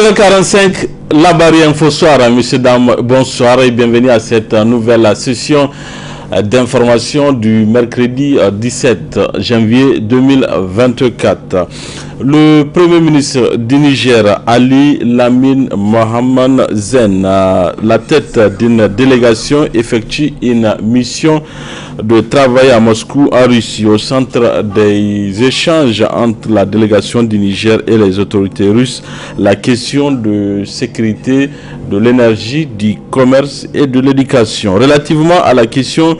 19h45, la barrière info soir. Messieurs, dames, bonsoir et bienvenue à cette nouvelle session d'information du mercredi 17 janvier 2024. Le Premier ministre du Niger, Ali Lamine Mohamed Zen, la tête d'une délégation, effectue une mission de travail à Moscou, en Russie, au centre des échanges entre la délégation du Niger et les autorités russes. La question de sécurité, de l'énergie, du commerce et de l'éducation. Relativement à la question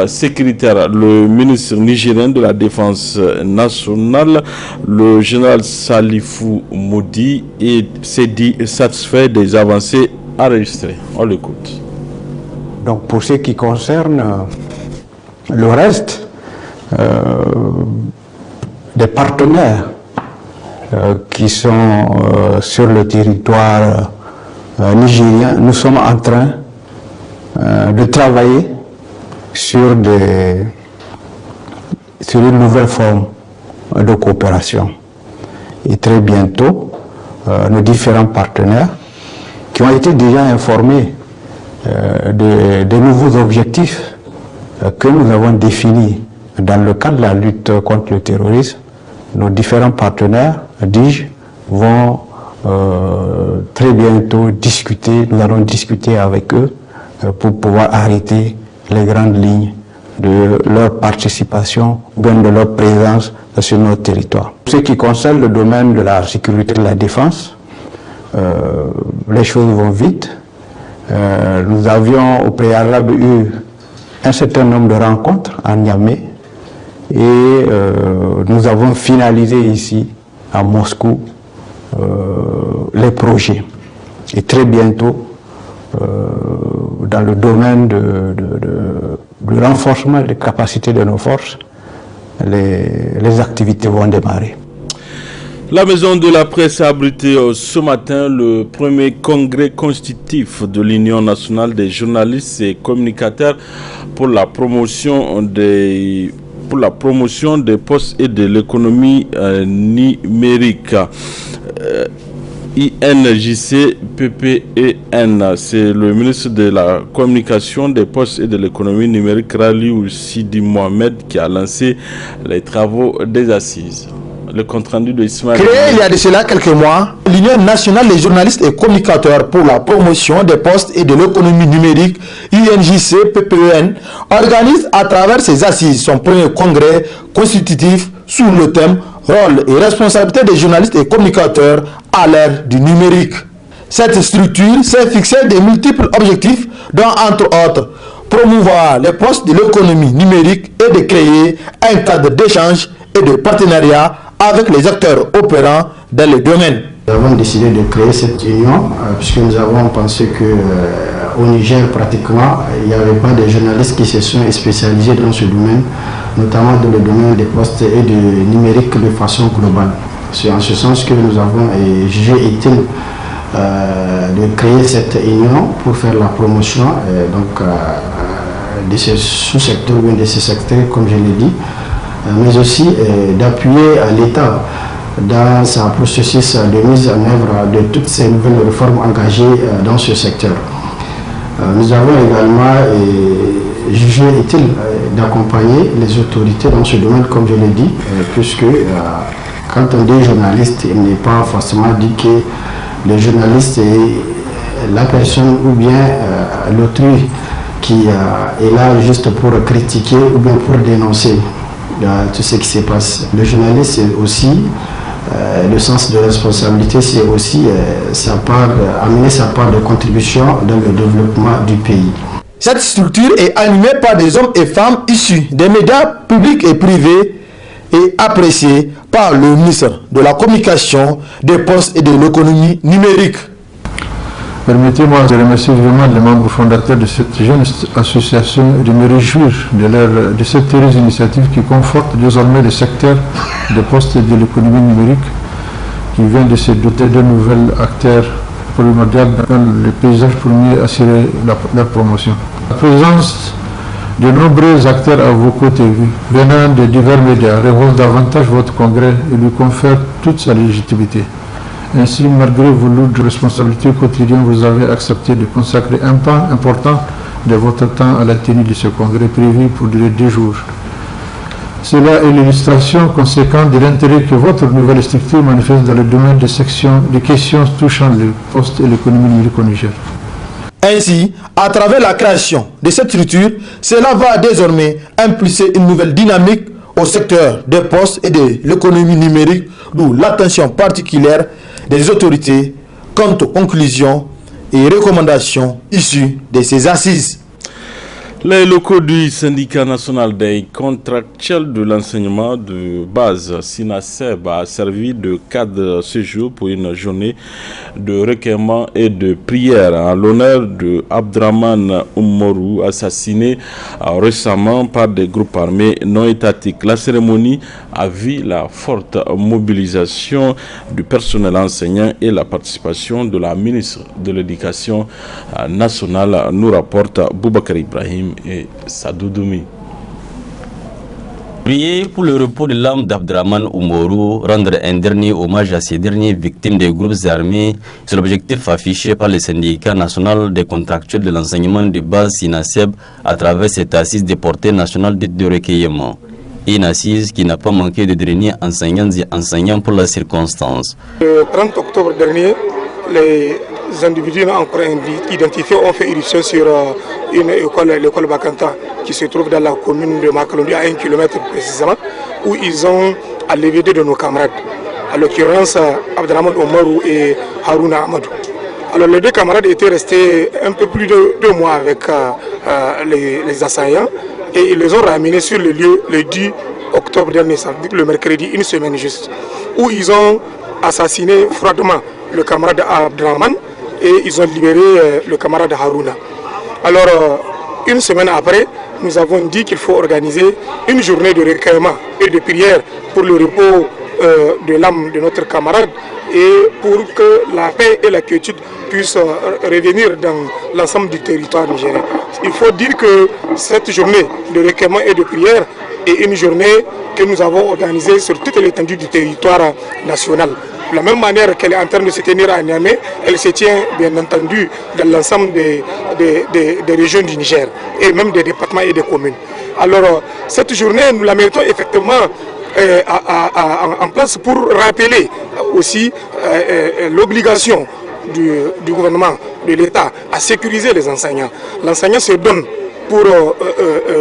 sécuritaire, le ministre nigérien de la Défense nationale, le général Salifou Moudi, s'est dit satisfait des avancées enregistrées. On l'écoute. Donc pour ce qui concerne le reste des partenaires qui sont sur le territoire nigérien, nous sommes en train de travailler sur une nouvelle forme de coopération. Et très bientôt, nos différents partenaires qui ont été déjà informés des nouveaux objectifs que nous avons définis dans le cadre de la lutte contre le terrorisme, nos différents partenaires, dis-je, vont très bientôt discuter, nous allons discuter avec eux pour pouvoir arrêter les grandes lignes de leur participation, bien de leur présence sur notre territoire. Ce qui concerne le domaine de la sécurité et de la défense, les choses vont vite. Nous avions au préalable eu un certain nombre de rencontres à Niamey et nous avons finalisé ici à Moscou les projets. Et très bientôt, dans le domaine du renforcement des capacités de nos forces, les activités vont démarrer. La Maison de la Presse a abrité ce matin le premier congrès constitutif de l'Union nationale des journalistes et communicateurs pour la promotion des postes et de l'économie numérique. INJC PPEN, c'est le ministre de la Communication, des Postes et de l'économie numérique, Raliou Sidi Mohamed, qui a lancé les travaux des assises. Le compte-rendu de Ismaël. Créé il y a de cela quelques mois, l'Union nationale des journalistes et communicateurs pour la promotion des postes et de l'économie numérique, INJC PPEN, organise à travers ses assises son premier congrès constitutif sous le thème Rôle et responsabilité des journalistes et communicateurs à l'ère du numérique. Cette structure s'est fixée des multiples objectifs, dont entre autres promouvoir les postes de l'économie numérique et de créer un cadre d'échange et de partenariat avec les acteurs opérants dans le domaine. Nous avons décidé de créer cette union puisque nous avons pensé qu'au Niger, pratiquement, il n'y avait pas de journalistes qui se sont spécialisés dans ce domaine, notamment dans le domaine des postes et du numérique de façon globale. C'est en ce sens que nous avons jugé utile de créer cette union pour faire la promotion de ces sous-secteurs ou de ces secteurs, comme je l'ai dit, mais aussi d'appuyer à l'État dans son processus de mise en œuvre de toutes ces nouvelles réformes engagées dans ce secteur. Nous avons également jugé utile d'accompagner les autorités dans ce domaine, comme je l'ai dit, puisque quand on dit journaliste, il n'est pas forcément dit que le journaliste est la personne ou bien l'autrui qui est là juste pour critiquer ou bien pour dénoncer tout ce qui se passe. Le journaliste, c'est aussi le sens de responsabilité, c'est aussi amener sa part de contribution dans le développement du pays. Cette structure est animée par des hommes et femmes issus des médias publics et privés et appréciés par le ministre de la Communication, des Postes et de l'économie numérique. Permettez-moi de remercier vraiment les membres fondateurs de cette jeune association et de me réjouir de cette heureuse initiative qui conforte désormais le secteur des postes et de l'économie numérique qui vient de se doter d'un nouvel acteur primordial dans le paysage pour mieux assurer la promotion. La présence de nombreux acteurs à vos côtés venant de divers médias révèle davantage votre congrès et lui confère toute sa légitimité. Ainsi, malgré vos lourdes responsabilités quotidiennes, vous avez accepté de consacrer un pan important de votre temps à la tenue de ce congrès prévu pour durer 2 jours. Cela est l'illustration conséquente de l'intérêt que votre nouvelle structure manifeste dans le domaine des questions touchant le poste et l'économie numérique au Niger. Ainsi, à travers la création de cette structure, cela va désormais impulser une nouvelle dynamique au secteur des postes et de l'économie numérique, d'où l'attention particulière des autorités quant aux conclusions et recommandations issues de ces assises. Les locaux du syndicat national des contractuels de l'enseignement de base, SINASEB, a servi de cadre de séjour pour une journée de recueillement et de prière en l'honneur de Abdraman Oumarou, assassiné récemment par des groupes armés non étatiques. La cérémonie a vu la forte mobilisation du personnel enseignant et la participation de la ministre de l'Éducation nationale, nous rapporte Boubacar Ibrahim et Sadoudoumi. Prier pour le repos de l'âme d'Abdraman Oumarou, rendre un dernier hommage à ces dernières victimes des groupes armés, c'est l'objectif affiché par le syndicat national des contractuels de l'enseignement de base SINASEB à travers cette assise de portée nationale de recueillement. Une assise qui n'a pas manqué de drainer enseignants et enseignants pour la circonstance. Le 30 octobre dernier, les individus non encore identifiés ont fait irruption sur une école, l'école Bakanta, qui se trouve dans la commune de Makalondi, à 1 km précisément, où ils ont enlevé 2 de nos camarades, à l'occurrence Abdraman Oumarou et Harouna Amadou. Alors les 2 camarades étaient restés un peu plus de 2 mois avec les assaillants et ils les ont ramenés sur le lieu le 10 octobre dernier, le mercredi, une semaine juste, où ils ont assassiné froidement le camarade Abdraman et ils ont libéré le camarade Harouna. Alors, une semaine après, nous avons dit qu'il faut organiser une journée de recueillement et de prière pour le repos de l'âme de notre camarade et pour que la paix et la quiétude puissent revenir dans l'ensemble du territoire nigérien. Il faut dire que cette journée de recueillement et de prière est une journée que nous avons organisée sur toute l'étendue du territoire national. De la même manière qu'elle est en train de se tenir à Niamey, elle se tient bien entendu dans l'ensemble des régions du Niger et même des départements et des communes. Alors cette journée, nous la mettons effectivement en place pour rappeler aussi l'obligation du gouvernement, de l'État à sécuriser les enseignants. L'enseignant se donne pour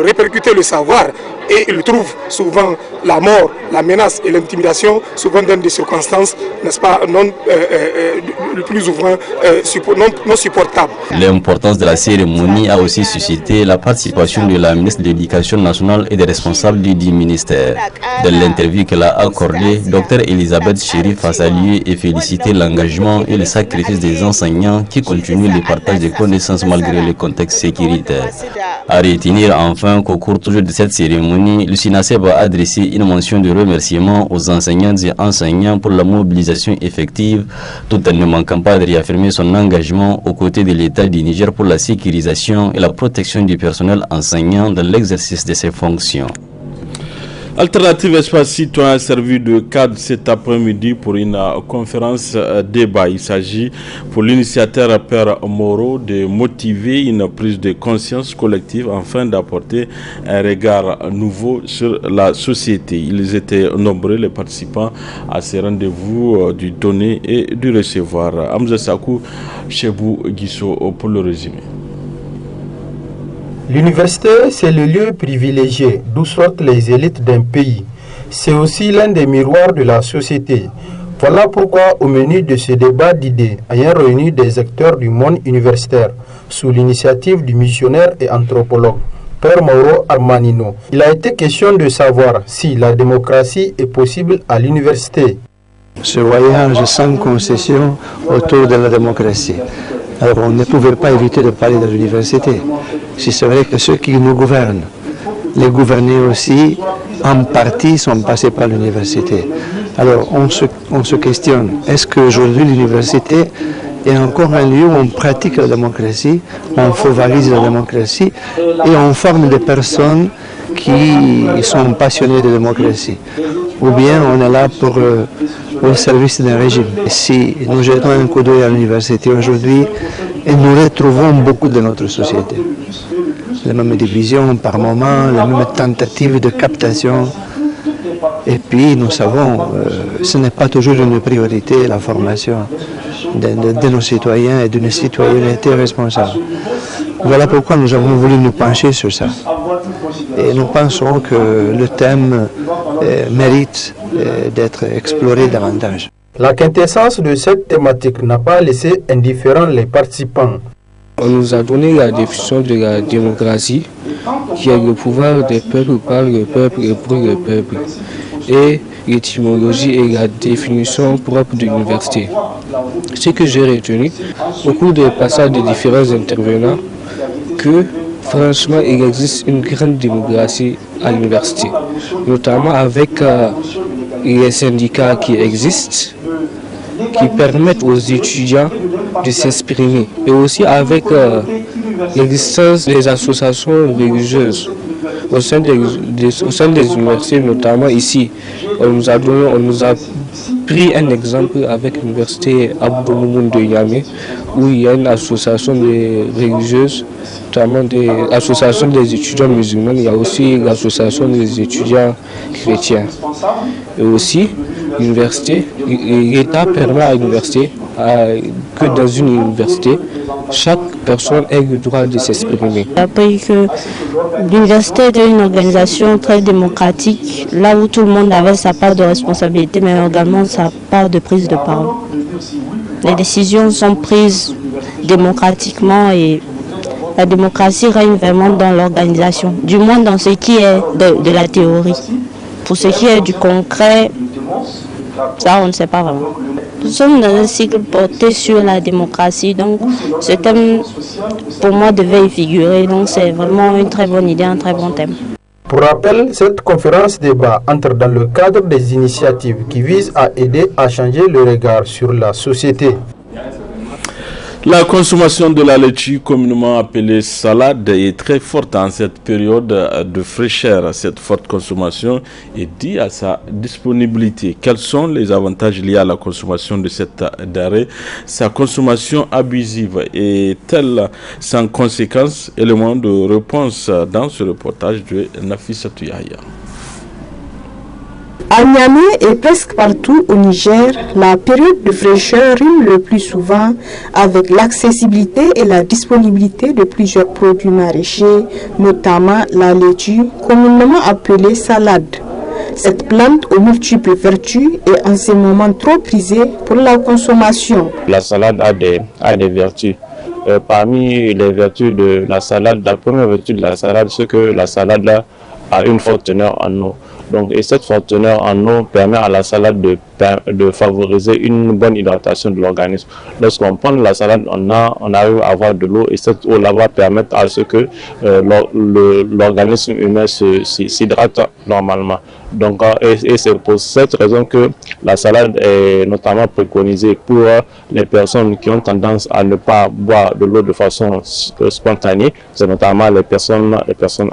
répercuter le savoir et il trouve souvent la mort, la menace et l'intimidation souvent dans des circonstances, n'est-ce pas, le plus souvent non supportables. L'importance de la cérémonie a aussi suscité la participation de la ministre de l'Éducation nationale et des responsables du ministère. Dans l'interview qu'elle a accordée, Dr Elisabeth Chérif a salué et félicité l'engagement et le sacrifice des enseignants qui continuent le partage de connaissances malgré le contexte sécuritaire. À retenir enfin qu'au cours toujours de cette cérémonie, le SINASEB a adressé une mention de remerciement aux enseignantes et enseignants pour la mobilisation effective, tout en ne manquant pas de réaffirmer son engagement aux côtés de l'État du Niger pour la sécurisation et la protection du personnel enseignant dans l'exercice de ses fonctions. Alternative Espace Citoyen a servi de cadre cet après-midi pour une conférence débat. Il s'agit pour l'initiateur Père Moreau de motiver une prise de conscience collective afin d'apporter un regard nouveau sur la société. Ils étaient nombreux les participants à ces rendez-vous du donner et du recevoir. Hamza Sakou, Chebou Guisso pour le résumé. L'université, c'est le lieu privilégié d'où sortent les élites d'un pays. C'est aussi l'un des miroirs de la société. Voilà pourquoi, au menu de ce débat d'idées, ayant réuni des acteurs du monde universitaire, sous l'initiative du missionnaire et anthropologue Père Mauro Armanino, il a été question de savoir si la démocratie est possible à l'université. Ce voyage sans concession autour de la démocratie. Alors on ne pouvait pas éviter de parler de l'université. Si c'est vrai que ceux qui nous gouvernent, les gouvernés aussi, en partie sont passés par l'université. Alors on se questionne, est-ce qu'aujourd'hui l'université est encore un lieu où on pratique la démocratie, on favorise la démocratie et on forme des personnes qui sont passionnés de démocratie, ou bien on est là pour au service d'un régime. Si nous jetons un coup d'œil à l'université aujourd'hui, nous retrouvons beaucoup de notre société. Les mêmes divisions par moment, les mêmes tentatives de captation. Et puis nous savons, ce n'est pas toujours une priorité, la formation de nos citoyens et d'une citoyenneté responsable. Voilà pourquoi nous avons voulu nous pencher sur ça. Et nous pensons que le thème mérite d'être exploré davantage. La quintessence de cette thématique n'a pas laissé indifférents les participants. On nous a donné la définition de la démocratie, qui est le pouvoir des peuples par le peuple et pour le peuple, et l'étymologie et la définition propre de l'université. Ce que j'ai retenu au cours des passages des différents intervenants, que franchement il existe une grande démocratie à l'université, notamment avec les syndicats qui existent, qui permettent aux étudiants de s'exprimer, et aussi avec l'existence des associations religieuses au sein des universités, notamment ici. On nous a pris un exemple avec l'université Abdou Moumoun de Niamey, où il y a une association religieuse, notamment des associations des étudiants musulmans, il y a aussi l'association des étudiants chrétiens. Et aussi, l'université, l'État permet à l'université que dans une université, chaque personne ait le droit de s'exprimer. J'ai appris que l'université est une organisation très démocratique, là où tout le monde avait sa part de responsabilité, mais également sa part de prise de parole. Les décisions sont prises démocratiquement et la démocratie règne vraiment dans l'organisation, du moins dans ce qui est de la théorie. Pour ce qui est du concret, ça on ne sait pas vraiment. Nous sommes dans un cycle porté sur la démocratie, donc ce thème pour moi devait y figurer, donc c'est vraiment une très bonne idée, un très bon thème. Pour rappel, cette conférence débat entre dans le cadre des initiatives qui visent à aider à changer le regard sur la société. La consommation de la laitue, communément appelée salade, est très forte en cette période de fraîcheur. Cette forte consommation est due à sa disponibilité. Quels sont les avantages liés à la consommation de cette denrée? Sa consommation abusive est-elle sans conséquence? Élément de réponse dans ce reportage de Nafissatou Yahya. À Niamey et presque partout au Niger, la période de fraîcheur rime le plus souvent avec l'accessibilité et la disponibilité de plusieurs produits maraîchers, notamment la laitue, communément appelée salade. Cette plante aux multiples vertus est en ce moment trop prisée pour la consommation. La salade a des vertus. Parmi les vertus de la salade, la première vertu de la salade, c'est que la salade a une forte teneur en eau. Donc, et cette forte teneur en eau permet à la salade de favoriser une bonne hydratation de l'organisme. Lorsqu'on prend la salade, on arrive à avoir de l'eau et cette eau-là va permettre à ce que l'organisme humain s'hydrate normalement. Donc, et c'est pour cette raison que la salade est notamment préconisée pour les personnes qui ont tendance à ne pas boire de l'eau de façon spontanée, c'est notamment les personnes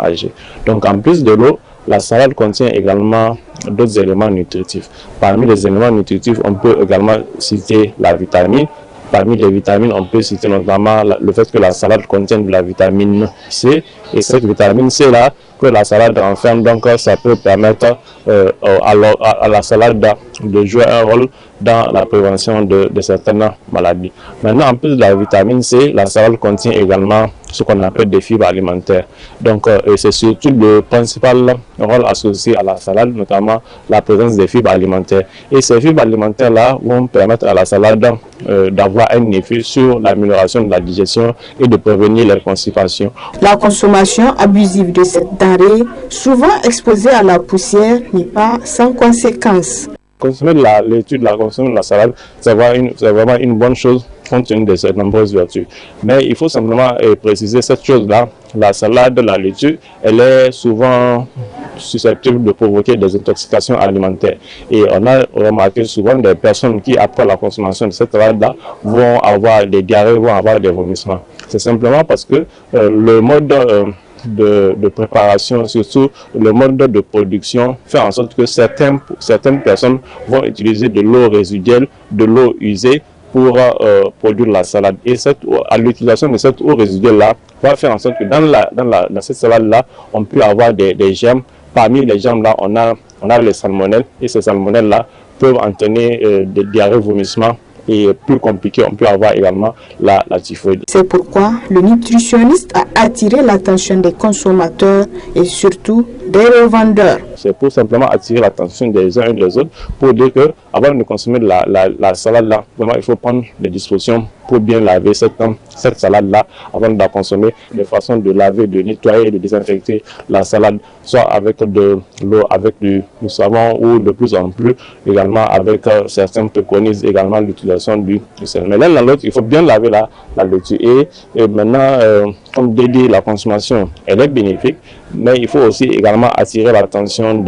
âgées. Donc, en plus de l'eau, la salade contient également d'autres éléments nutritifs. Parmi les éléments nutritifs, on peut également citer la vitamine. Parmi les vitamines, on peut citer notamment le fait que la salade contient de la vitamine C. Et cette vitamine C-là, que la salade renferme, donc ça peut permettre à la salade de jouer un rôle dans la prévention de certaines maladies. Maintenant, en plus de la vitamine C, la salade contient également ce qu'on appelle des fibres alimentaires. Donc, c'est surtout le principal rôle associé à la salade, notamment la présence des fibres alimentaires. Et ces fibres alimentaires-là vont permettre à la salade d'avoir un effet sur l'amélioration de la digestion et de prévenir les constipations. La consommation abusive de cette denrée, souvent exposée à la poussière, n'est pas sans conséquences. Consommer de la laitue, consommer de la salade, c'est vraiment une bonne chose compte tenu de ces nombreuses vertus. Mais il faut simplement préciser cette chose-là. La salade, la laitue, elle est souvent susceptible de provoquer des intoxications alimentaires. Et on a remarqué souvent des personnes qui, après la consommation de cette salade-là, vont avoir des diarrhées, vont avoir des vomissements. C'est simplement parce que le mode de préparation, surtout le mode de production, fait en sorte que certaines personnes vont utiliser de l'eau résiduelle, de l'eau usée pour produire la salade. Et à l'utilisation de cette eau résiduelle-là va faire en sorte que dans cette salade-là, on peut avoir des germes. Parmi les germes-là, on a les salmonelles, et ces salmonelles-là peuvent entraîner des diarrhées, vomissements, et plus compliqué, on peut avoir également la typhoïde. C'est pourquoi le nutritionniste a attiré l'attention des consommateurs et surtout des revendeurs. C'est pour simplement attirer l'attention des uns et des autres pour dire que avant de consommer la salade là, vraiment il faut prendre des dispositions pour bien laver cette salade là avant de la consommer, de façon de laver, de nettoyer, de désinfecter la salade, soit avec de l'eau, avec du savon ou de plus en plus également avec certains préconisent également l'utilisation du sel. Mais l'un dans l'autre, il faut bien laver la laitue. Et maintenant, comme dédié, la consommation, elle est bénéfique, mais il faut aussi également attirer l'attention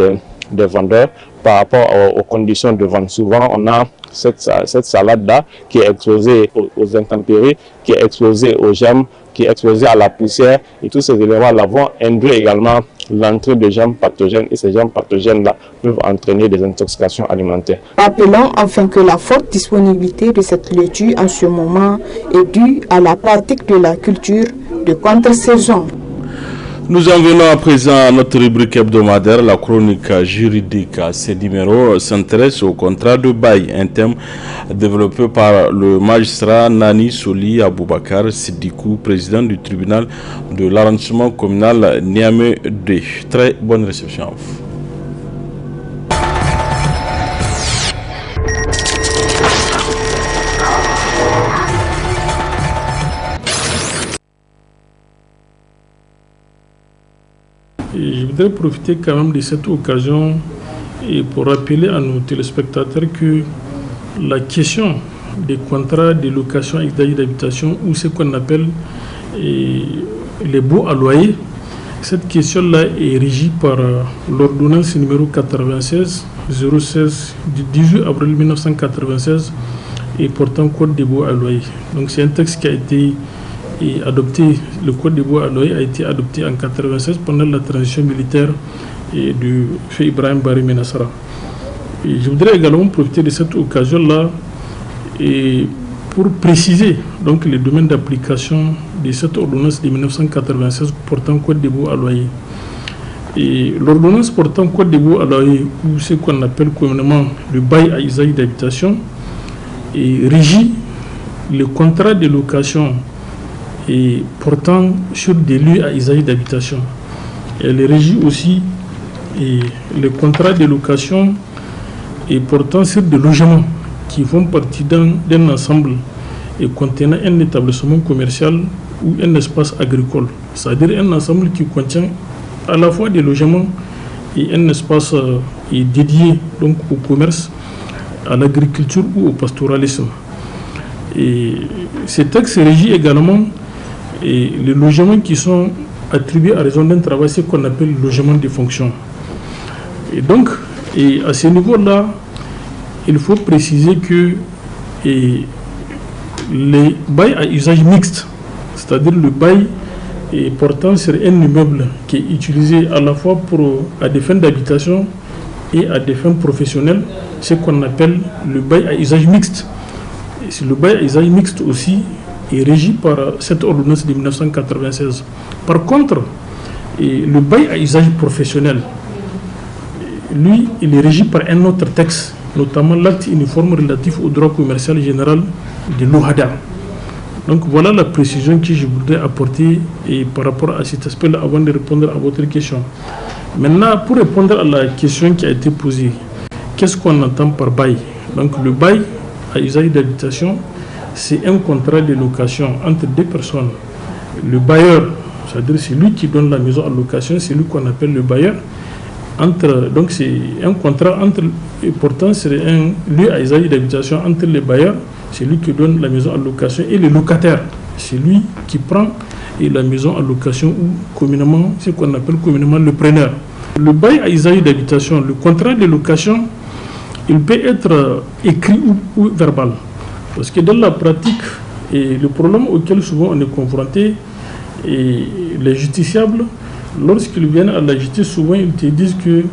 des vendeurs par rapport aux conditions de vente. Souvent, on a cette salade-là qui est exposée aux intempéries, qui est exposée aux germes, qui est exposée à la poussière, et tous ces éléments-là vont induire également l'entrée de germes pathogènes, et ces germes pathogènes-là peuvent entraîner des intoxications alimentaires. Rappelons enfin que la forte disponibilité de cette laitue en ce moment est due à la pratique de la culture de contre-saison. Nous en venons à présent à notre rubrique hebdomadaire, la chronique juridique. Ce numéro s'intéresse au contrat de bail, un thème développé par le magistrat Nani Soli Aboubakar Sidikou, président du tribunal de l'arrondissement communal Niamey 2. Très bonne réception à vous. Et je voudrais profiter quand même de cette occasion et pour rappeler à nos téléspectateurs que la question des contrats de location et d'habitation, ou ce qu'on appelle les baux à loyer, cette question-là est régie par l'ordonnance numéro 96-016 du 18 avril 1996 et portant code des baux à loyer. Donc c'est un texte qui a été adopté, le code des baux à loyer a été adopté en 1996 pendant la transition militaire du feu Ibrahim Bari Menassara. Et je voudrais également profiter de cette occasion-là pour préciser donc les domaines d'application de cette ordonnance de 1996 portant code des baux à loyer. Et l'ordonnance portant code des baux à loyer, ou ce qu'on appelle communément le bail à usage d'habitation, régit le contrat de location et portant sur des lieux à usage d'habitation. Elle régit aussi les contrats de location et portant sur des logements qui font partie d'un ensemble et contenant un établissement commercial ou un espace agricole. C'est-à-dire un ensemble qui contient à la fois des logements et un espace dédié donc au commerce, à l'agriculture ou au pastoralisme. Et ce texte régit également les logements qui sont attribués à raison d'un travail, ce qu'on appelle le logement de fonction. Et donc, à ce niveau-là, il faut préciser que les bails à usage mixte, c'est-à-dire le bail portant sur un immeuble qui est utilisé à la fois à des fins d'habitation et à des fins professionnelles, ce qu'on appelle le bail à usage mixte. Et le bail à usage mixte aussi est régi par cette ordonnance de 1996. Par contre, le bail à usage professionnel, lui, il est régi par un autre texte, notamment l'acte uniforme relatif au droit commercial général de l'OHADA. Donc voilà la précision que je voudrais apporter par rapport à cet aspect-là avant de répondre à votre question. Maintenant, pour répondre à la question qui a été posée, qu'est-ce qu'on entend par bail? Donc le bail à usage d'habitation, c'est un contrat de location entre deux personnes. Le bailleur, c'est-à-dire celui qui donne la maison à location, c'est lui qu'on appelle le bailleur. Donc c'est un contrat portant sur un lieu à usage d'habitation entre les bailleurs, c'est lui qui donne la maison à location, et le locataire, c'est lui qui prend la maison à location, ou communément, ce qu'on appelle communément le preneur. Le bail à usage d'habitation, le contrat de location, il peut être écrit ou verbal. Parce que dans la pratique, le problème auquel souvent on est confronté, les justiciables, lorsqu'ils viennent à la justice, souvent ils te disent qu'il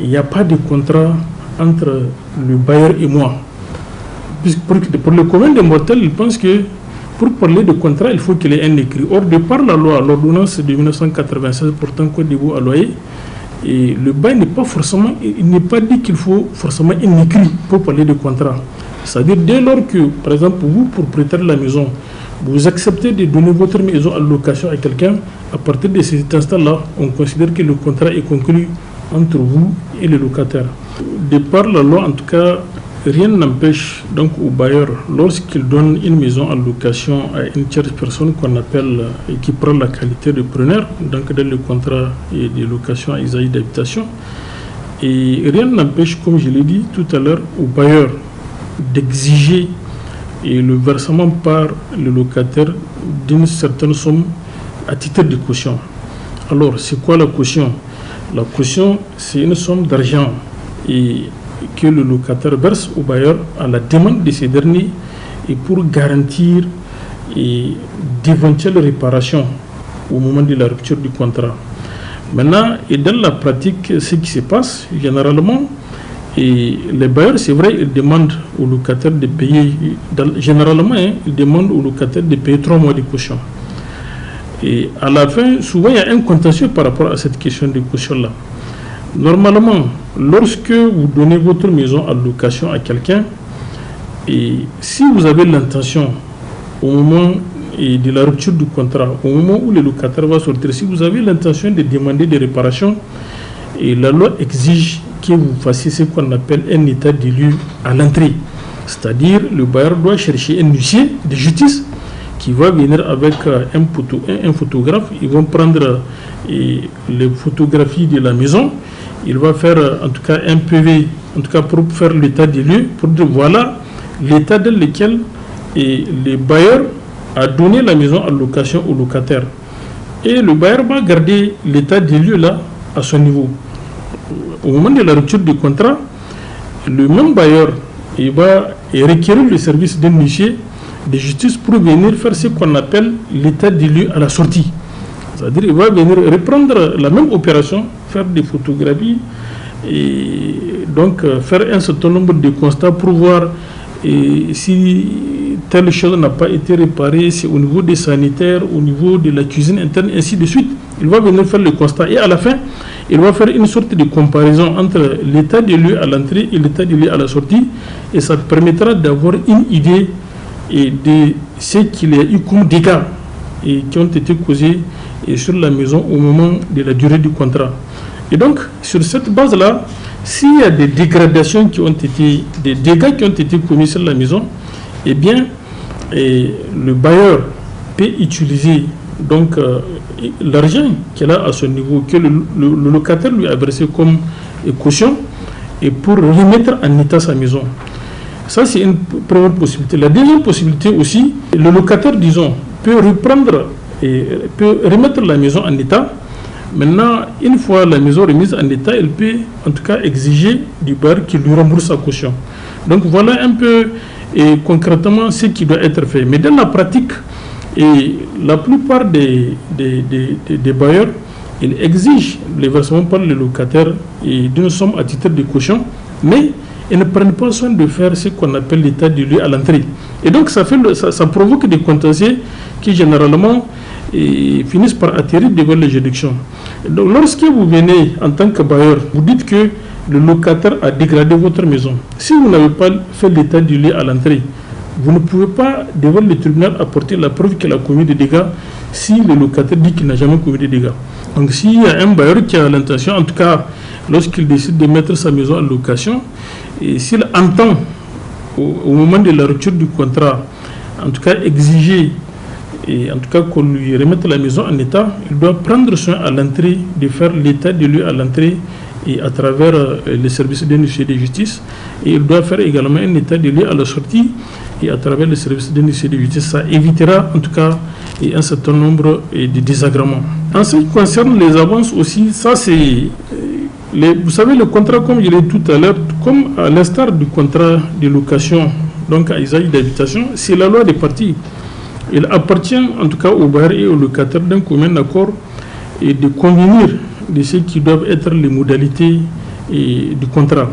n'y a pas de contrat entre le bailleur et moi. Pour le commun des mortels, ils pensent que pour parler de contrat, il faut qu'il y ait un écrit. Or, de par la loi, l'ordonnance de 1996 portant code des baux à loyer, et le bail n'est pas forcément, il n'est pas dit qu'il faut forcément un écrit pour parler de contrat. C'est-à-dire dès lors que, par exemple, vous, propriétaire de la maison, vous acceptez de donner votre maison à location à quelqu'un, à partir de cet instant-là, on considère que le contrat est conclu entre vous et le locataire. De par la loi, en tout cas, rien n'empêche donc au bailleur, lorsqu'il donne une maison en location à une tierce personne qu'on appelle et qui prend la qualité de preneur, donc dans le contrat de location à usage d'habitation, et rien n'empêche, comme je l'ai dit tout à l'heure, au bailleur d'exiger le versement par le locataire d'une certaine somme à titre de caution. Alors, c'est quoi la caution? La caution, c'est une somme d'argent que le locataire verse au bailleur à la demande de ces derniers et pour garantir d'éventuelles réparations au moment de la rupture du contrat. Maintenant, et dans la pratique, ce qui se passe, généralement, les bailleurs, c'est vrai, ils demandent au locataire de payer, généralement, ils demandent au locataire de payer 3 mois de caution. Et à la fin, souvent, il y a un contentieux par rapport à cette question de caution-là. Normalement, lorsque vous donnez votre maison à location à quelqu'un, et si vous avez l'intention, au moment de la rupture du contrat, au moment où le locataire va sortir, si vous avez l'intention de demander des réparations, et la loi exige que vous fassiez ce qu'on appelle un état des lieux à l'entrée. C'est-à-dire, le bailleur doit chercher un huissier de justice qui va venir avec un photographe. Ils vont prendre les photographies de la maison. Il va faire en tout cas un PV, en tout cas pour faire l'état des lieux, pour dire voilà l'état dans lequel le bailleur a donné la maison en location au locataire. Et le bailleur va garder l'état des lieux là à son niveau. Au moment de la rupture du contrat, le même bailleur il va requérir le service d'un huissier de justice pour venir faire ce qu'on appelle l'état des lieux à la sortie. C'est-à-dire qu'il va venir reprendre la même opération, faire des photographies et donc faire un certain nombre de constats pour voir si telle chose n'a pas été réparée, c'est au niveau des sanitaires, au niveau de la cuisine interne, ainsi de suite. Il va venir faire le constat et à la fin, il va faire une sorte de comparaison entre l'état des lieux à l'entrée et l'état des lieux à la sortie et ça permettra d'avoir une idée de ce qu'il y a eu comme dégâts qui ont été causés sur la maison au moment de la durée du contrat. Et donc, sur cette base-là, s'il y a des dégradations qui ont été, des dégâts qui ont été commis sur la maison, eh bien, le bailleur peut utiliser donc l'argent qu'il a à son niveau, que le locataire lui a versé comme caution, et pour remettre en état sa maison. Ça, c'est une première possibilité. La deuxième possibilité aussi, le locataire, disons, peut reprendre et peut remettre la maison en état. Maintenant, une fois la maison remise en état, il peut en tout cas exiger du bailleur qu'il lui rembourse sa caution. Donc voilà un peu concrètement ce qui doit être fait. Mais dans la pratique, la plupart des bailleurs, ils exigent le versement par le locataire d'une somme à titre de caution, mais ils ne prennent pas soin de faire ce qu'on appelle l'état du lieu à l'entrée. Et donc ça provoque des contentieux qui généralement finissent par atterrir devant les juridictions. Donc lorsque vous venez en tant que bailleur, vous dites que le locataire a dégradé votre maison. Si vous n'avez pas fait l'état du lieu à l'entrée, vous ne pouvez pas devant le tribunal apporter la preuve qu'il a commis des dégâts si le locataire dit qu'il n'a jamais commis des dégâts. Donc s'il y a un bailleur qui a l'intention, en tout cas lorsqu'il décide de mettre sa maison en location, et s'il entend au moment de la rupture du contrat, en tout cas exiger et en tout cas qu'on lui remette la maison en état, il doit prendre soin à l'entrée de faire l'état de lieu à l'entrée et à travers les services d'un huissier de justice, et il doit faire également un état de lieu à la sortie et à travers les services d'un huissier de justice. Ça évitera en tout cas un certain nombre de désagréments. En ce qui concerne les avances aussi, ça c'est vous savez, le contrat, comme je l'ai dit tout à l'heure, comme à l'instar du contrat de location donc à usage d'habitation, c'est la loi des parties. Il appartient en tout cas au bailleur et au locataire d'un commun accord et de convenir de ce qui doivent être les modalités du contrat.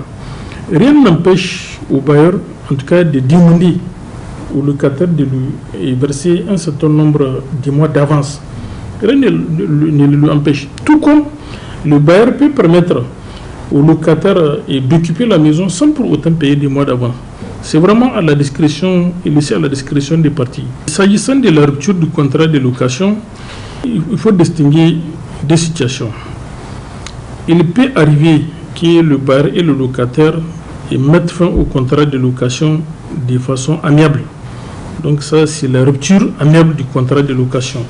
Rien n'empêche au bailleur en tout cas de demander au locataire de lui verser un certain nombre de mois d'avance. Rien ne lui empêche. Tout comme le bailleur peut permettre au locataire d'occuper la maison sans pour autant payer des mois d'avance. C'est vraiment à la discrétion et laissé à la discrétion des parties. S'agissant de la rupture du contrat de location, il faut distinguer deux situations. Il peut arriver que le bailleur et le locataire mettent fin au contrat de location de façon amiable. Donc ça, c'est la rupture amiable du contrat de location.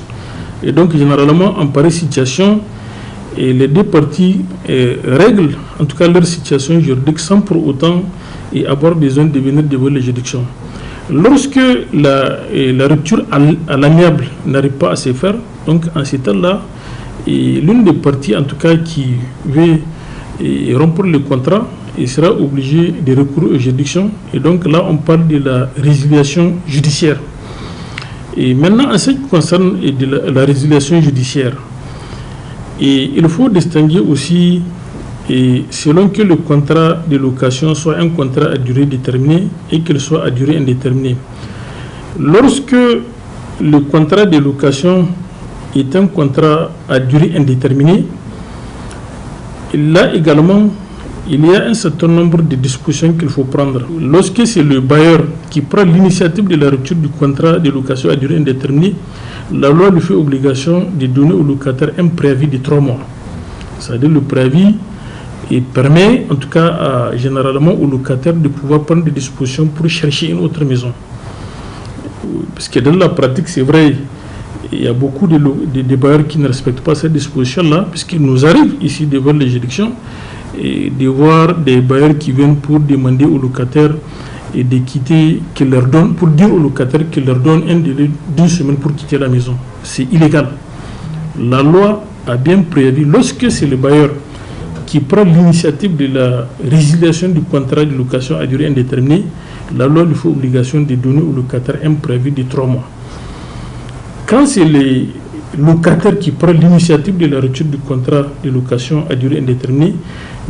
Et donc, généralement, en pareille situation, les deux parties règlent, en tout cas, leur situation juridique sans pour autant avoir besoin de venir devant les juridictions. Lorsque la rupture à l'amiable n'arrive pas à se faire, donc en ce temps-là, l'une des parties, en tout cas, qui veut rompre le contrat, il sera obligé de recourir aux juridictions. Et donc là, on parle de la résiliation judiciaire. Et maintenant, en ce qui concerne la résiliation judiciaire, il faut distinguer aussi, selon que le contrat de location soit un contrat à durée déterminée et qu'il soit à durée indéterminée. Lorsque le contrat de location est un contrat à durée indéterminée, là également, il y a un certain nombre de dispositions qu'il faut prendre. Lorsque c'est le bailleur qui prend l'initiative de la rupture du contrat de location à durée indéterminée, la loi lui fait obligation de donner au locataire un préavis de 3 mois. C'est-à-dire le préavis permet en tout cas généralement au locataire de pouvoir prendre des dispositions pour chercher une autre maison. Parce que dans la pratique, c'est vrai, il y a beaucoup de bailleurs qui ne respectent pas cette disposition-là, puisqu'il nous arrive ici devant les juridictions et de voir des bailleurs qui viennent pour demander aux locataires et de quitter, pour dire aux locataires qu'ils leur donnent un délai d'1 semaine pour quitter la maison. C'est illégal. La loi a bien prévu, lorsque c'est le bailleur qui prend l'initiative de la résiliation du contrat de location à durée indéterminée, la loi lui fait obligation de donner au locataire un préavis de 3 mois. Quand c'est le locataire qui prend l'initiative de la rupture du contrat de location à durée indéterminée,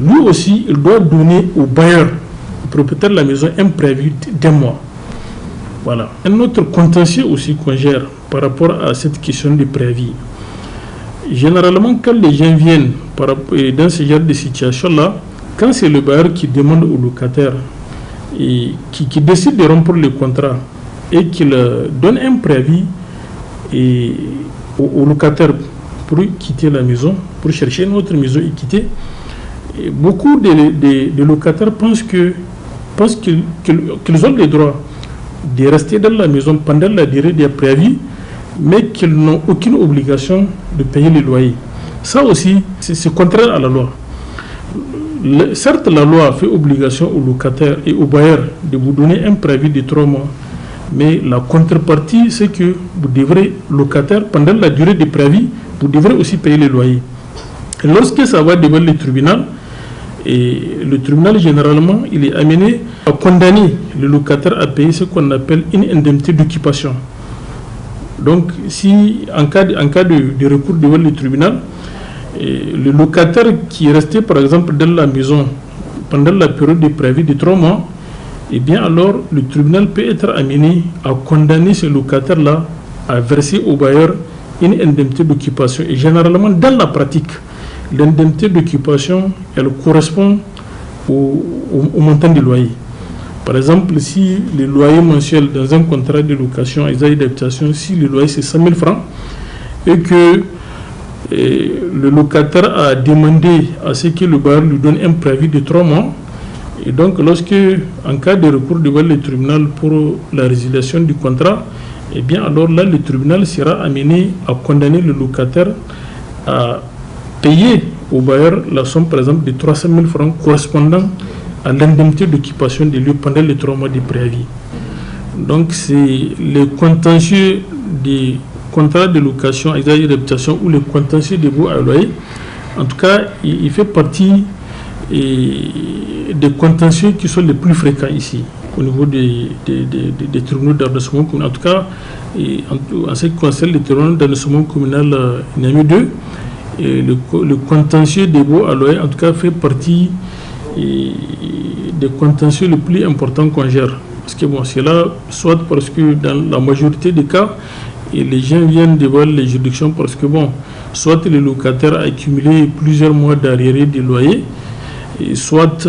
lui aussi, il doit donner au bailleur, au propriétaire de la maison, un préavis d'1 mois. Voilà. Un autre contentieux aussi qu'on gère par rapport à cette question de préavis. Généralement, quand les gens viennent dans ce genre de situation-là, quand c'est le bailleur qui demande au locataire et qui décide de rompre le contrat et qu'il donne un préavis au locataire pour quitter la maison, pour chercher une autre maison et quitter, et beaucoup de locataires pensent qu'ils ont le droit de rester dans la maison pendant la durée des préavis, mais qu'ils n'ont aucune obligation de payer le loyer. Ça aussi, c'est contraire à la loi. Certes, la loi fait obligation aux locataires et aux bailleurs de vous donner un préavis de 3 mois, mais la contrepartie, c'est que vous devrez, locataire, pendant la durée du préavis, vous devrez aussi payer le loyer. Et lorsque ça va devant le tribunal, et le tribunal, généralement, il est amené à condamner le locataire à payer ce qu'on appelle une indemnité d'occupation. Donc, si en cas de recours devant le tribunal, le locataire qui est resté, par exemple, dans la maison pendant la période de préavis de 3 mois, eh bien alors le tribunal peut être amené à condamner ce locataire-là à verser au bailleur une indemnité d'occupation. Et généralement, dans la pratique, l'indemnité d'occupation, elle correspond au montant du loyer. Par exemple, si le loyer mensuel dans un contrat de location et d'habitation, si le loyer c'est 100 000 francs et que le locataire a demandé à ce que le bailleur lui donne un préavis de 3 mois, et donc lorsque, en cas de recours devant le tribunal pour la résiliation du contrat, eh bien alors là, le tribunal sera amené à condamner le locataire à payer au bailleur la somme, par exemple, de 300 000 francs correspondant à l'indemnité d'occupation de lieu pendant les 3 mois de préavis. Donc c'est le contentieux des contrats de location et d'habitation ou le contentieux des baux à loyer. En tout cas, il fait partie des contentieux qui sont les plus fréquents ici. au niveau des tribunaux d'arrondissement communal. En tout cas, en ce qui concerne les tribunaux d'arrondissement communal Niamey 2, le contentieux des baux à loyer, en tout cas, fait partie des contentieux les plus importants qu'on gère. Parce que bon, c'est là, soit parce que dans la majorité des cas, les gens viennent devant les juridictions parce que bon, soit le locataire a accumulé plusieurs mois d'arriérés de loyer, soit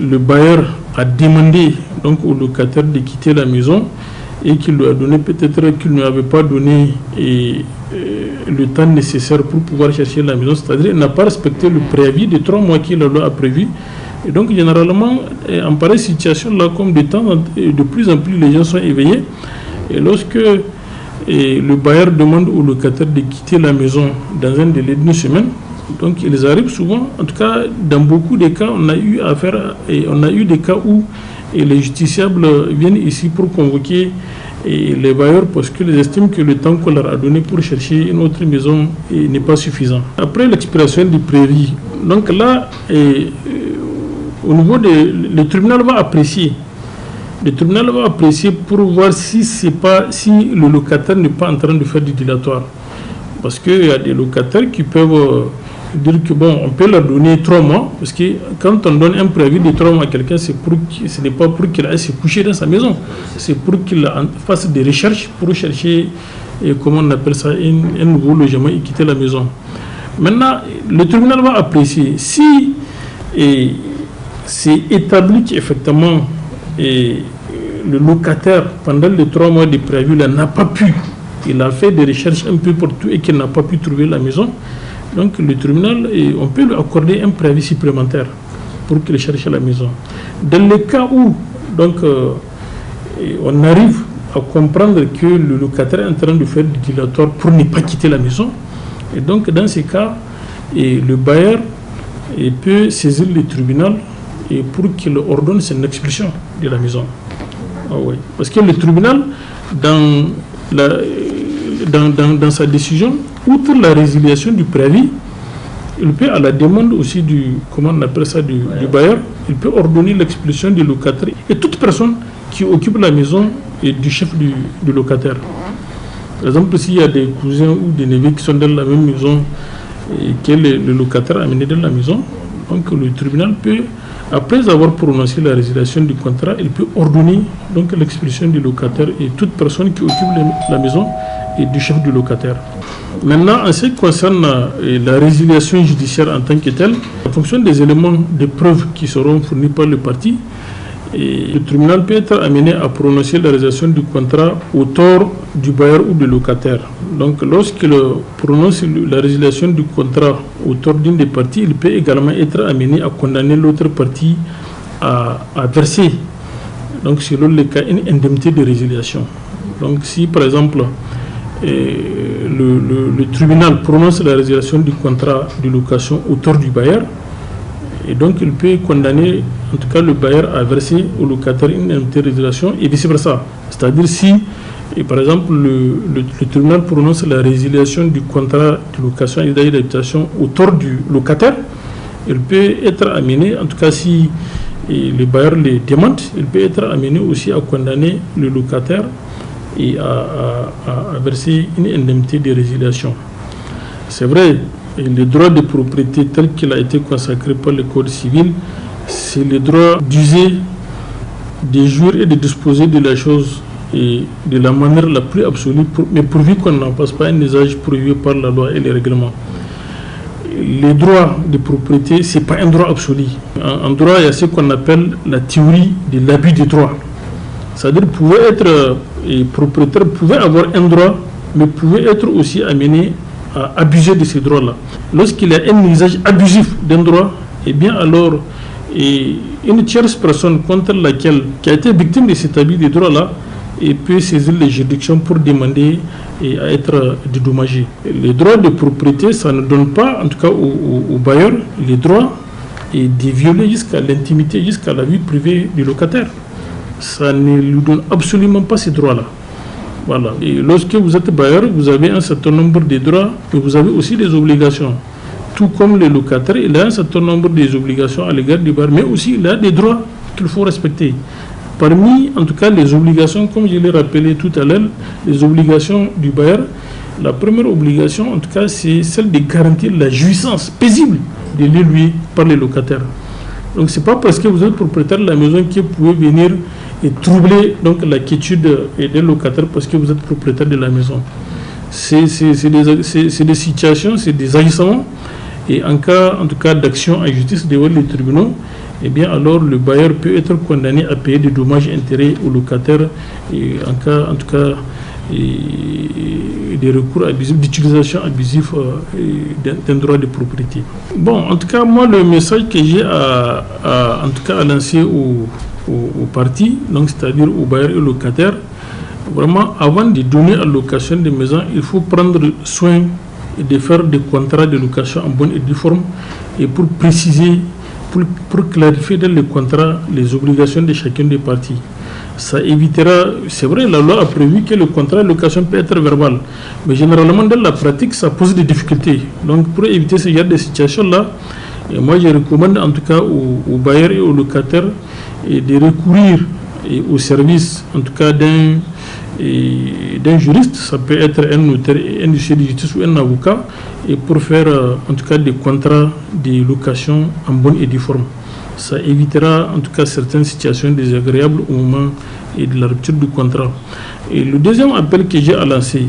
le bailleur a demandé donc au locataire de quitter la maison et qu'il lui a donné, peut-être qu'il ne lui avait pas donné le temps nécessaire pour pouvoir chercher la maison, c'est-à-dire qu'il n'a pas respecté le préavis de 3 mois que la loi a prévu. Et donc généralement, en pareille situation là, comme de plus en plus les gens sont éveillés, et lorsque le bailleur demande au locataire de quitter la maison dans un délai d'une semaine, donc ils arrivent souvent, en tout cas dans beaucoup de cas, on a eu des cas où les justiciables viennent ici pour convoquer les bailleurs parce qu'ils estiment que le temps qu'on leur a donné pour chercher une autre maison n'est pas suffisant. Après l'expiration du préavis, donc là, au niveau le tribunal va apprécier. Le tribunal va apprécier pour voir si le locataire n'est pas en train de faire du dilatoire. Parce qu'il y a des locataires qui peuvent dire que bon, on peut leur donner 3 mois, parce que quand on donne un préavis de 3 mois à quelqu'un, ce n'est pas pour qu'il aille se coucher dans sa maison, c'est pour qu'il fasse des recherches pour chercher, comment on appelle ça, un nouveau logement et quitter la maison. Maintenant, le tribunal va apprécier si c'est établi qu'effectivement le locataire, pendant les 3 mois de préavis, n'a pas pu, il a fait des recherches un peu partout et qu'il n'a pas pu trouver la maison. Donc le tribunal, on peut lui accorder un préavis supplémentaire pour qu'il cherche la maison. Dans le cas où donc, on arrive à comprendre que le locataire est en train de faire du dilatoire pour ne pas quitter la maison, et donc dans ces cas, le bailleur peut saisir le tribunal pour qu'il ordonne son expulsion de la maison. Ah oui. Parce que le tribunal, dans sa décision, outre la résiliation du préavis, il peut, à la demande aussi du bailleur, il peut ordonner l'expulsion du locataire et toute personne qui occupe la maison et du chef du locataire. Par exemple, s'il y a des cousins ou des neveux qui sont dans la même maison et que le locataire a amené dans la maison, donc le tribunal peut, après avoir prononcé la résiliation du contrat, il peut ordonner donc l'expulsion du locataire et toute personne qui occupe la maison et du chef du locataire. Maintenant, en ce qui concerne la résiliation judiciaire en tant que telle, en fonction des éléments de preuve qui seront fournis par le parti, le tribunal peut être amené à prononcer la résiliation du contrat au tort du bailleur ou du locataire. Donc, lorsqu'il prononce la résiliation du contrat au tort d'une des parties, il peut également être amené à condamner l'autre partie à verser, donc selon le cas, une indemnité de résiliation. Donc, si par exemple le tribunal prononce la résiliation du contrat de location au tort du bailleur, et donc il peut condamner en tout cas le bailleur à verser au locataire une indemnité de résiliation et vice versa. C'est-à-dire si par exemple le tribunal prononce la résiliation du contrat de location et d'habitation au tort du locataire, il peut être amené, en tout cas si le bailleur le demande, il peut être amené aussi à condamner le locataire et à verser une indemnité de résiliation. C'est vrai, le droit de propriété tel qu'il a été consacré par le Code civil, c'est le droit d'user, de jouir et de disposer de la chose et de la manière la plus absolue, mais pourvu qu'on n'en passe pas un usage prohibié par la loi et les règlements. Le droit de propriété, ce n'est pas un droit absolu. En droit, il y a ce qu'on appelle la théorie de l'abus du droit. C'est-à-dire que propriétaire pouvait avoir un droit, mais pouvait être aussi amené à abuser de ces droits-là. Lorsqu'il y a un usage abusif d'un droit, eh bien alors, une tierce personne contre laquelle, qui a été victime de cet abus de droit-là, peut saisir les juridictions pour demander à être dédommagé. Les droits de propriété, ça ne donne pas, en tout cas au bailleur, les droits de violer jusqu'à l'intimité, jusqu'à la vie privée du locataire. Ça ne lui donne absolument pas ces droits-là. Voilà. Et lorsque vous êtes bailleur, vous avez un certain nombre de droits, mais vous avez aussi des obligations. Tout comme le locataire, il a un certain nombre des obligations à l'égard du bailleur, mais aussi il a des droits qu'il faut respecter. Parmi, en tout cas, les obligations, comme je l'ai rappelé tout à l'heure, les obligations du bailleur, la première obligation, en tout cas, c'est celle de garantir la jouissance paisible de lieu loué par les locataires. Donc, ce n'est pas parce que vous êtes propriétaire de la maison que vous pouvez venir et troubler donc, la quiétude des locataires parce que vous êtes propriétaire de la maison. C'est des situations, c'est des agissements. Et en cas, en tout cas, d'action en justice devant les tribunaux, eh bien alors le bailleur peut être condamné à payer des dommages intérêts aux locataires et en cas, en tout cas, des recours abusifs, d'utilisation abusive d'un droit de propriété. Bon, en tout cas, moi, le message que j'ai en tout cas à lancer aux parties, donc c'est-à-dire aux bailleurs et aux locataires, vraiment, avant de donner à location des maisons, il faut prendre soin de faire des contrats de location en bonne et due forme et pour préciser, pour clarifier dans les contrats les obligations de chacune des parties. Ça évitera, c'est vrai, la loi a prévu que le contrat de location peut être verbal, mais généralement dans la pratique, ça pose des difficultés. Donc pour éviter ce genre de situation-là, moi je recommande en tout cas aux bailleurs et aux locataires de recourir au service, en tout cas d'un juriste, ça peut être un notaire, un huissier de justice ou un avocat, et pour faire en tout cas des contrats de location en bonne et due forme. Ça évitera en tout cas certaines situations désagréables au moment de la rupture du contrat. Et le deuxième appel que j'ai à lancer,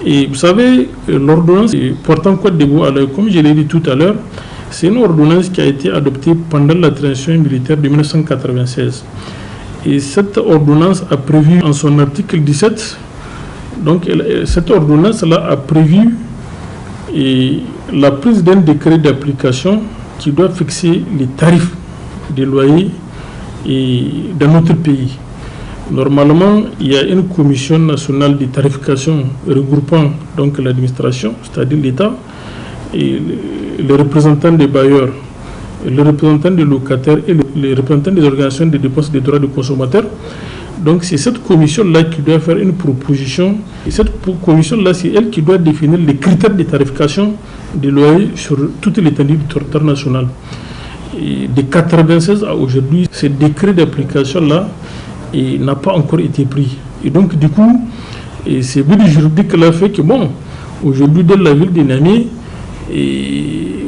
et vous savez, l'ordonnance portant code de bois à l'œil, comme je l'ai dit tout à l'heure, c'est une ordonnance qui a été adoptée pendant la transition militaire de 1996. Et cette ordonnance a prévu en son article 17, donc cette ordonnance-là a prévu la prise d'un décret d'application qui doit fixer les tarifs des loyers dans notre pays. Normalement, il y a une commission nationale de tarification regroupant donc l'administration, c'est-à-dire l'État, et les représentants des bailleurs, les représentants des locataires et les représentants des organisations de défense des droits des consommateurs. Donc c'est cette commission-là qui doit faire une proposition. Et cette commission-là, c'est elle qui doit définir les critères de tarification des loyers sur toute l'étendue du territoire national. Et de 1996 à aujourd'hui, ce décret d'application-là n'a pas encore été pris. Et donc du coup, ce vide juridique-là fait que, bon, aujourd'hui dans la ville de Niamey,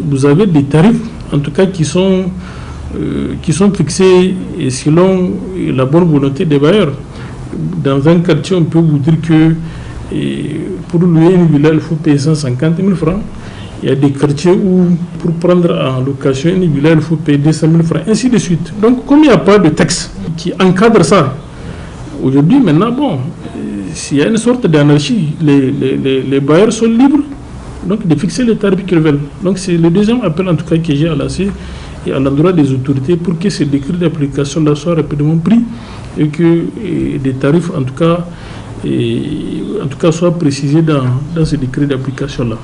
vous avez des tarifs en tout cas qui sont fixés selon la bonne volonté des bailleurs. Dans un quartier, on peut vous dire que pour louer une villa, il faut payer 150 000 francs. Il y a des quartiers où pour prendre en location une villa, il faut payer 200 000 francs, ainsi de suite. Donc comme il n'y a pas de texte qui encadre ça, aujourd'hui maintenant, bon, s'il y a une sorte d'anarchie, les bailleurs sont libres donc de fixer les tarifs qu'ils veulent. Donc c'est le deuxième appel en tout cas que j'ai à lancer et à l'endroit des autorités pour que ces décrets d'application là soient rapidement pris et que des tarifs en tout cas soient précisés dans ces décrets d'application là.